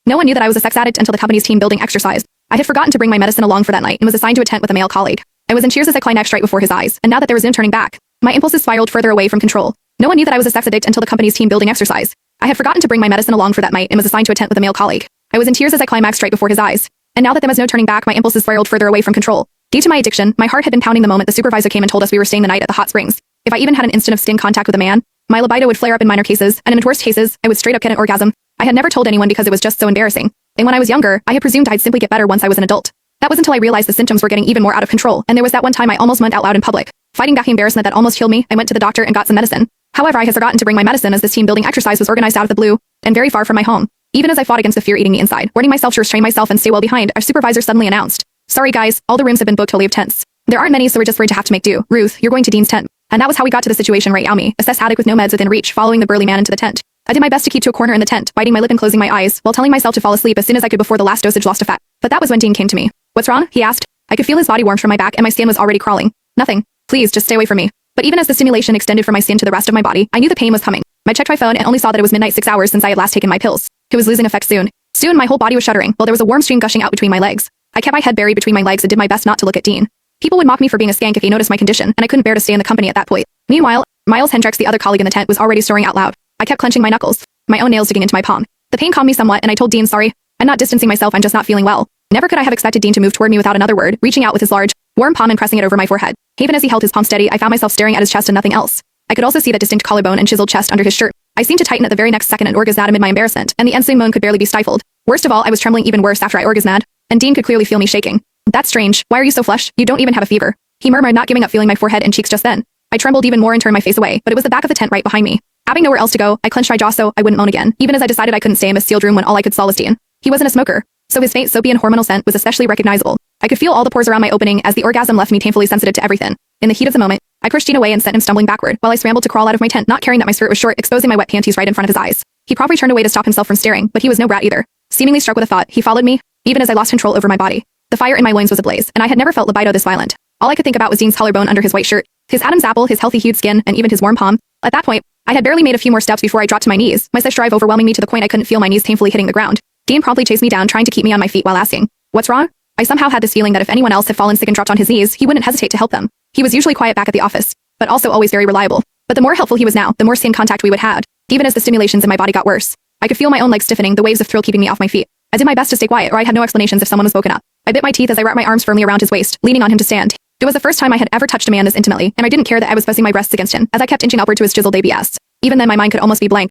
No one knew that I was a sex addict until the company's team building exercise. I had forgotten to bring my medicine along for that night and was assigned to a tent with a male colleague. I was in tears as I climaxed right before his eyes, and now that there was no turning back, my impulses spiraled further away from control. No one knew that I was a sex addict until the company's team building exercise. I had forgotten to bring my medicine along for that night and was assigned to a tent with a male colleague. I was in tears as I climaxed right before his eyes, and now that there was no turning back, my impulses spiraled further away from control. Due to my addiction, my heart had been pounding the moment the supervisor came and told us we were staying the night at the hot springs. If I even had an instant of skin contact with a man, my libido would flare up in minor cases, and in the worst cases, I would straight up get an orgasm. I had never told anyone because it was just so embarrassing. And when I was younger, I had presumed I'd simply get better once I was an adult. That was until I realized the symptoms were getting even more out of control, and there was that one time I almost moaned out loud in public. Fighting back the embarrassment that almost killed me, I went to the doctor and got some medicine. However, I had forgotten to bring my medicine as this team building exercise was organized out of the blue, and very far from my home. Even as I fought against the fear eating me inside, warning myself to restrain myself and stay well behind, our supervisor suddenly announced, "Sorry guys, all the rooms have been booked till we have tents. There aren't many, so we're just afraid to have to make do. Ruth, you're going to Dean's tent." And that was how we got to the situation right now, me, a sex addict with no meds within reach, following the burly man into the tent. I did my best to keep to a corner in the tent, biting my lip and closing my eyes, while telling myself to fall asleep as soon as I could before the last dosage lost effect. But that was when Dean came to me. "What's wrong?" he asked. I could feel his body warm from my back and my skin was already crawling. "Nothing. Please, just stay away from me." But even as the stimulation extended from my skin to the rest of my body, I knew the pain was coming. I checked my phone and only saw that it was midnight 6 hours since I had last taken my pills. It was losing effect soon. Soon my whole body was shuddering, while there was a warm stream gushing out between my legs. I kept my head buried between my legs and did my best not to look at Dean. People would mock me for being a skank if he noticed my condition, and I couldn't bear to stay in the company at that point. Meanwhile, Miles Hendricks, the other colleague in the tent, was already snoring out loud. I kept clenching my knuckles, my own nails digging into my palm. The pain calmed me somewhat, and I told Dean, "Sorry, I'm not distancing myself, I'm just not feeling well." Never could I have expected Dean to move toward me without another word, reaching out with his large, warm palm and pressing it over my forehead. Even as he held his palm steady, I found myself staring at his chest and nothing else. I could also see that distinct collarbone and chiseled chest under his shirt. I seemed to tighten at the very next second and orgasm amid my embarrassment, and the ensuing moan could barely be stifled. Worst of all, I was trembling even worse after I orgasmed, and Dean could clearly feel me shaking. "That's strange. Why are you so flushed? You don't even have a fever," he murmured, not giving up, feeling my forehead and cheeks just then. I trembled even more and turned my face away, but it was the back of the tent right behind me. Having nowhere else to go, I clenched my jaw so I wouldn't moan again, even as I decided I couldn't stay in this sealed room when all I could saw was Dean. He wasn't a smoker, so his faint soapy and hormonal scent was especially recognizable. I could feel all the pores around my opening as the orgasm left me painfully sensitive to everything. In the heat of the moment, I pushed Dean away and sent him stumbling backward, while I scrambled to crawl out of my tent, not caring that my skirt was short, exposing my wet panties right in front of his eyes. He probably turned away to stop himself from staring, but he was no brat either. Seemingly struck with a thought, he followed me, even as I lost control over my body. The fire in my loins was ablaze, and I had never felt libido this violent. All I could think about was Dean's collarbone under his white shirt, his Adam's apple, his healthy-hued skin, and even his warm palm. At that point, I had barely made a few more steps before I dropped to my knees, my sex drive overwhelming me to the point I couldn't feel my knees painfully hitting the ground. Dean promptly chased me down, trying to keep me on my feet while asking, "What's wrong?" I somehow had this feeling that if anyone else had fallen sick and dropped on his knees, he wouldn't hesitate to help them. He was usually quiet back at the office, but also always very reliable. But the more helpful he was now, the more skin contact we would have, even as the stimulations in my body got worse. I could feel my own legs stiffening, the waves of thrill keeping me off my feet. I did my best to stay quiet, or I had no explanations if someone was woken up. I bit my teeth as I wrapped my arms firmly around his waist, leaning on him to stand. It was the first time I had ever touched a man this intimately, and I didn't care that I was pressing my breasts against him, as I kept inching upward to his chiseled ABS. Even then my mind could almost be blank.